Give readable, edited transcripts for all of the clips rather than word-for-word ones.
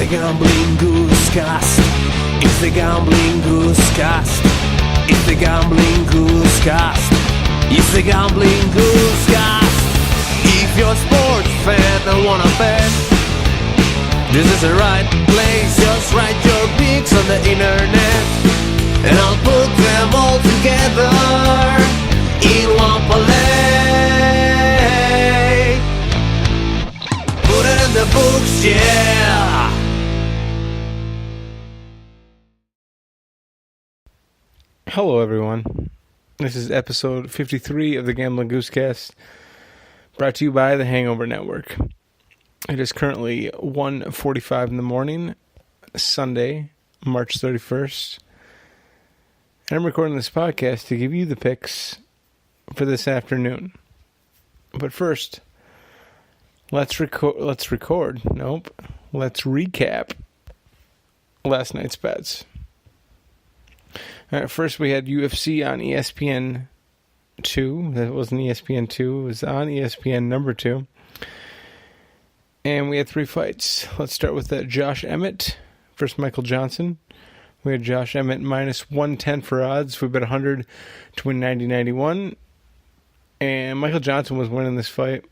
the Gambling Goose Cast. It's the Gambling Goose Cast. It's the Gambling Goose Cast. It's the Gambling Goose Cast. If you're a sports fan and wanna bet, this is the right place. Just write your picks on the internet, and I'll put them all together in one parlay. Put it in the books, yeah. Hello everyone, this is episode 53 of the Gambling Goose Cast, brought to you by the Hangover Network. It is currently 1:45 in the morning, Sunday, March 31st, and I'm recording this podcast to give you the picks for this afternoon. But first, let's recap last night's bets. First, we had UFC on ESPN 2. That wasn't ESPN 2. It was on ESPN number 2. And we had 3 fights. Let's start with Josh Emmett versus Michael Johnson. We had Josh Emmett minus 110 for odds. We bet 100 to win 90-91. And Michael Johnson was winning this fight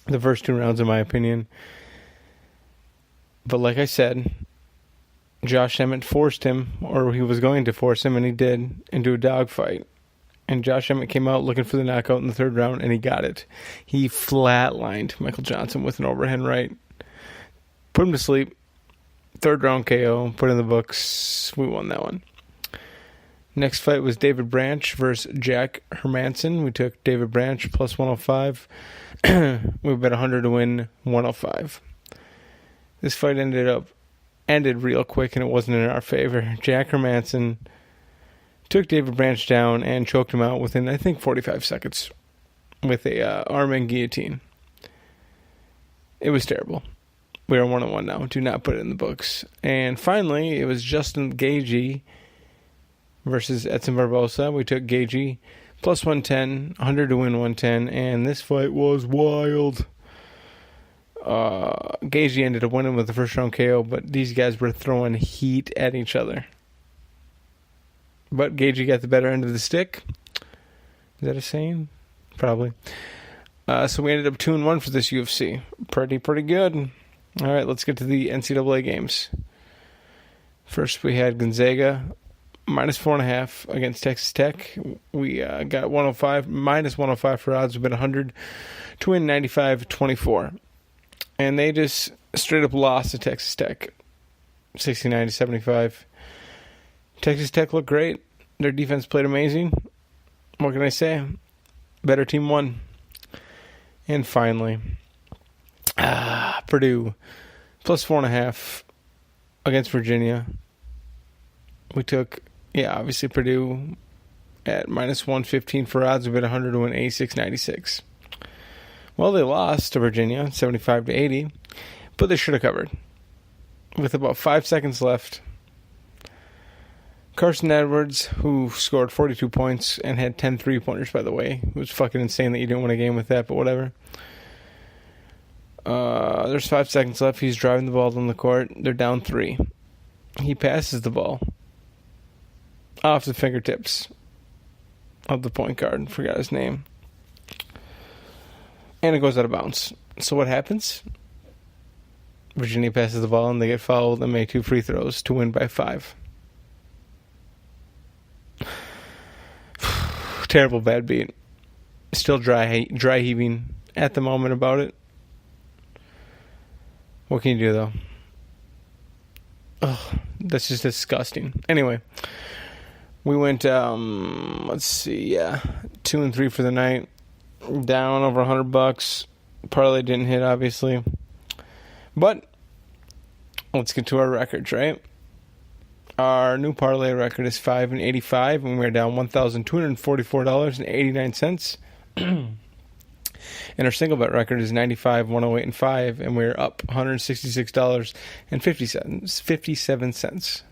the first 2 rounds, in my opinion. But like I said, Josh Emmett forced him, or he was going to force him, and he did, into a dogfight. And Josh Emmett came out looking for the knockout in the 3rd round, and he got it. He flatlined Michael Johnson with an overhand right. Put him to sleep. 3rd round KO, put in the books. We won that one. Next fight was David Branch versus Jack Hermanson. We took David Branch plus 105. We bet 100 to win 105. This fight ended real quick, and it wasn't in our favor. Jack Hermanson took David Branch down and choked him out within, I think, 45 seconds with a arm and guillotine. It was terrible. We are 1-1 now. Do not put it in the books. And finally, it was Justin Gaethje versus Edson Barbosa. We took Gaethje plus 110, 100 to win 110, and this fight was wild. Gaethje ended up winning with the first round KO, but these guys were throwing heat at each other. But Gaethje got the better end of the stick. Is that a saying? Probably. So we ended up 2-1 for this UFC. Pretty good. All right, let's get to the NCAA games. First, we had Gonzaga minus 4.5 against Texas Tech. We got 105, minus 105 for odds. We bet 100 to win 95-24. And they just straight up lost to Texas Tech, 69-75. Texas Tech looked great. Their defense played amazing. What can I say? Better team won. And finally, Purdue plus 4.5 against Virginia. We took, obviously Purdue at minus 115 for odds. We bet 100 to win 86-96. Well, they lost to Virginia, 75-80, but they should have covered. With about 5 seconds left, Carson Edwards, who scored 42 points and had 10 3-pointers, by the way. It was fucking insane that you didn't win a game with that, but whatever. There's 5 seconds left. He's driving the ball down the court. They're down 3. He passes the ball off the fingertips of the point guard. Forgot his name. And it goes out of bounds. So what happens? Virginia passes the ball and they get fouled and make 2 free throws to win by 5. Terrible bad beat. Still dry heaving at the moment about it. What can you do though? Oh, that's just disgusting. Anyway, we went 2 and 3 for the night. Down over $100. Parlay didn't hit, obviously. But let's get to our records, right? Our new parlay record is 5-85, and we're down $1,244.89. And our single bet record is 95, 108, and 5, and we're up $166.57.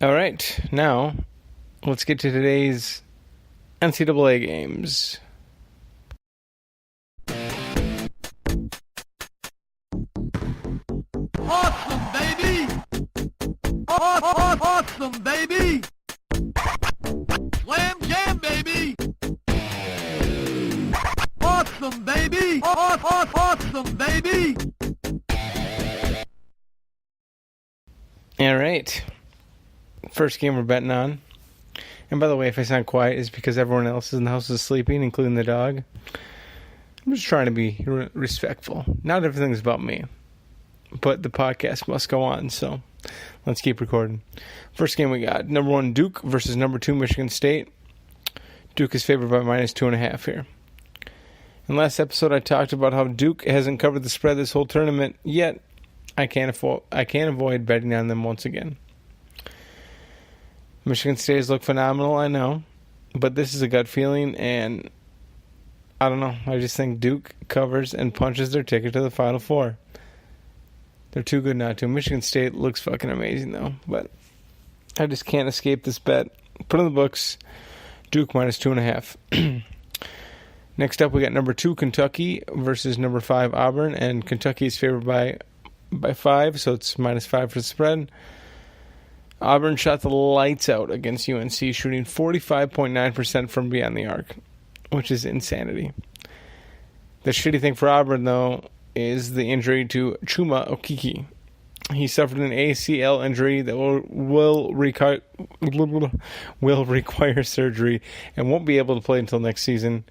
All right, now let's get to today's NCAA games. Awesome, baby! Awesome, baby! Slam jam, baby! Awesome, baby! Awesome, baby! All right. First game we're betting on. And by the way, if I sound quiet, it's because everyone else in the house is sleeping, including the dog. I'm just trying to be respectful. Not everything's about me. But the podcast must go on, so let's keep recording. First game we got, number 1 Duke versus number 2 Michigan State. Duke is favored by minus 2.5 here. In last episode, I talked about how Duke hasn't covered the spread this whole tournament, yet I can't avoid betting on them once again. Michigan State has looked phenomenal, I know, but this is a gut feeling, and I don't know. I just think Duke covers and punches their ticket to the Final Four. They're too good not to. Michigan State looks fucking amazing, though, but I just can't escape this bet. Put in the books, Duke minus 2.5. Next up, we got number 2 Kentucky versus number 5 Auburn, and Kentucky is favored by 5, so it's minus 5 for the spread. Auburn shot the lights out against UNC, shooting 45.9% from beyond the arc, which is insanity. The shitty thing for Auburn, though, is the injury to Chuma Okeke. He suffered an ACL injury that will require surgery and won't be able to play until next season.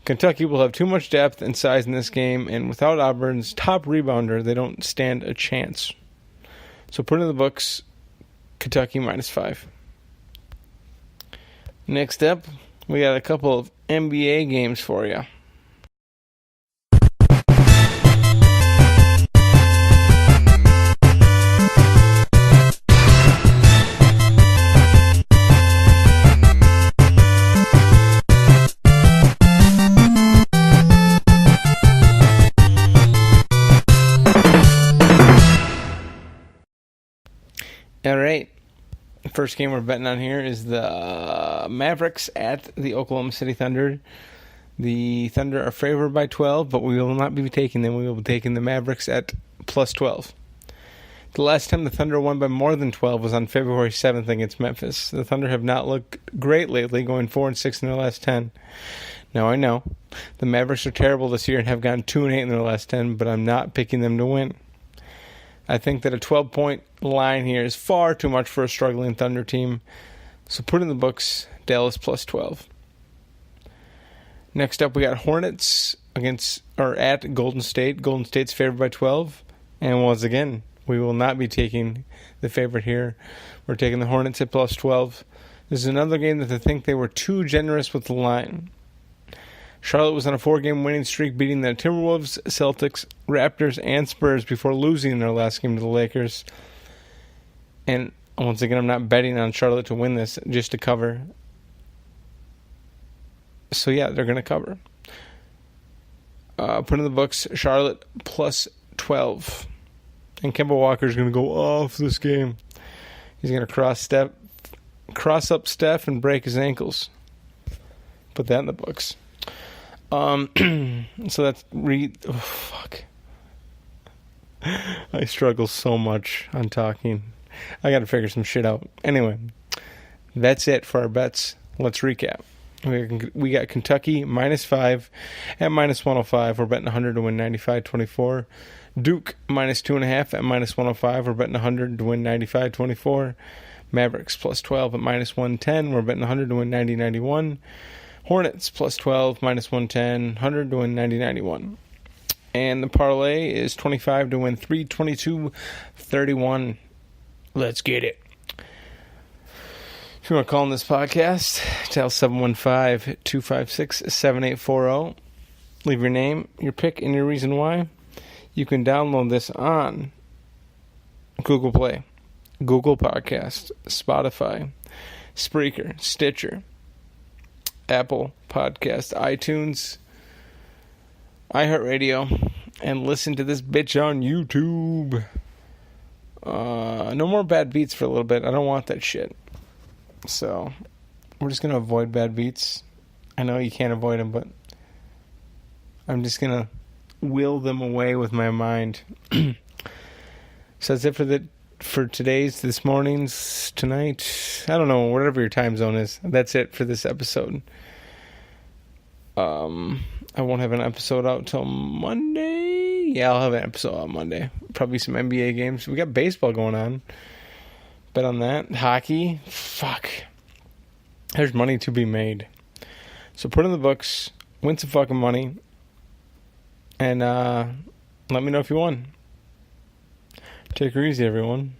Kentucky will have too much depth and size in this game, and without Auburn's top rebounder, they don't stand a chance. So put in the books, Kentucky minus 5. Next up, we got a couple of NBA games for you. All right. First game we're betting on here is the Mavericks at the Oklahoma City Thunder. The Thunder are favored by 12, but we will not be taking them. We will be taking the Mavericks at plus 12. The last time the Thunder won by more than 12 was on February 7th against Memphis. The Thunder have not looked great lately, going 4-6 in their last 10. Now, I know the Mavericks are terrible this year and have gone 2-8 in their last 10, but I'm not picking them to win. I think that a 12-point line here is far too much for a struggling Thunder team. So put in the books, Dallas plus 12. Next up, we got Hornets at Golden State. Golden State's favored by 12. And once again, we will not be taking the favorite here. We're taking the Hornets at plus 12. This is another game that I think they were too generous with the line. Charlotte was on a 4-game winning streak, beating the Timberwolves, Celtics, Raptors, and Spurs before losing in their last game to the Lakers. And once again, I'm not betting on Charlotte to win this, just to cover. So yeah, they're going to cover. Put in the books, Charlotte plus 12. And Kemba Walker's going to go off this game. He's going to cross up Steph and break his ankles. Put that in the books. So that's fuck. I struggle so much on talking. I got to figure some shit out. Anyway, that's it for our bets. Let's recap. We got Kentucky minus 5 at minus 105. We're betting 100 to win 95-24. Duke minus 2.5 at minus 105. We're betting 100 to win 95-24. Mavericks plus 12 at minus 110. We're betting 100 to win 90-91. Hornets plus 12, minus 110, 100 to win 90-91. And the parlay is 25 to win 322-31. Let's get it. If you want to call in this podcast, dial 715-256-7840. Leave your name, your pick, and your reason why. You can download this on Google Play, Google Podcast, Spotify, Spreaker, Stitcher, Apple Podcast, iTunes, iHeartRadio, and listen to this bitch on YouTube. No more bad beats for a little bit. I don't want that shit. So we're just going to avoid bad beats I know you can't avoid them, but I'm just going to will them away with my mind. So that's it for today's, this morning's, tonight. I don't know, whatever your time zone is. That's it for this episode. I won't have an episode out till Monday. Yeah, I'll have an episode on Monday. Probably some NBA games. We got baseball going on. Bet on that. Hockey. Fuck. There's money to be made. So put in the books. Win some fucking money. And let me know if you won. Take her easy, everyone.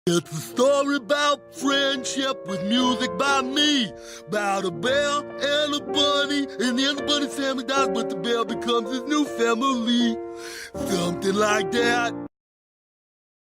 It's a story about friendship with music by me. About a bear and a bunny, and the other bunny's family dies, but the bear becomes his new family. Something like that.